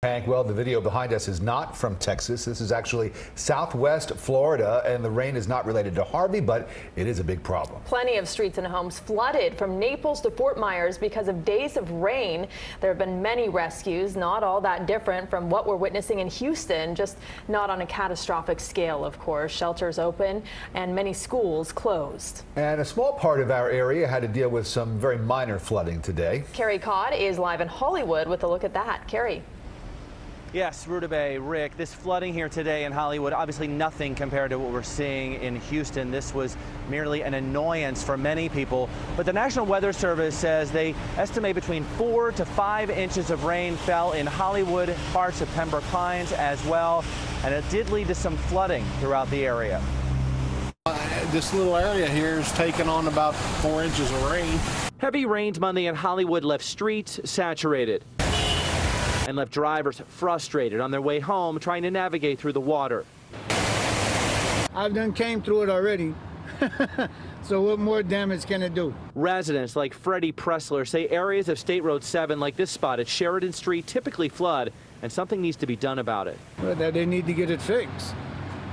Hank, well, the video behind us is not from Texas. This is actually Southwest Florida, and the rain is not related to Harvey, but it is a big problem. Plenty of streets and homes flooded from Naples to Fort Myers because of days of rain. There have been many rescues, not all that different from what we're witnessing in Houston, just not on a catastrophic scale, of course. Shelters open and many schools closed. And a small part of our area had to deal with some very minor flooding today. Carey is live in Hollywood with a look at that. Carey. Yes, Rutabaga, Rick, this flooding here today in Hollywood, obviously nothing compared to what we're seeing in Houston. This was merely an annoyance for many people. But the National Weather Service says they estimate between 4 to 5 inches of rain fell in Hollywood, parts of Pembroke Pines as well. And it did lead to some flooding throughout the area. This little area here is taking on about 4 inches of rain. Heavy rains Monday in Hollywood left streets saturated and left drivers frustrated on their way home trying to navigate through the water. I've done came through it already. So what more damage can it do? Residents like Freddie Pressler say areas of State Road 7 like this spot at Sheridan Street typically flood, and something needs to be done about it. Well, that they need to get it fixed.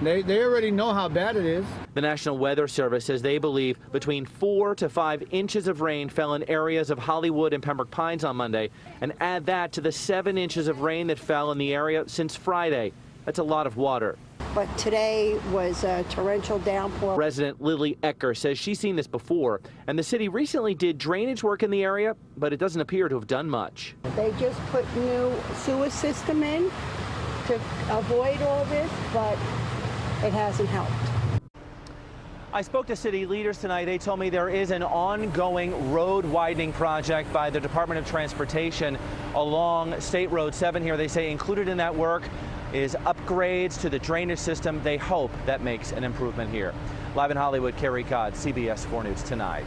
They already know how bad it is. The National Weather Service says they believe between 4 to 5 inches of rain fell in areas of Hollywood and Pembroke Pines on Monday, and add that to the 7 inches of rain that fell in the area since Friday. That's a lot of water. But today was a torrential downpour. Resident Lily Ecker says she's seen this before, and the city recently did drainage work in the area, but it doesn't appear to have done much. They just put new sewer system in to avoid all this, but it hasn't helped. I spoke to city leaders tonight. They told me there is an ongoing road widening project by the Department of Transportation along State Road 7 here. They say included in that work is upgrades to the drainage system. They hope that makes an improvement here. Live in Hollywood, Carey, CBS 4 News Tonight.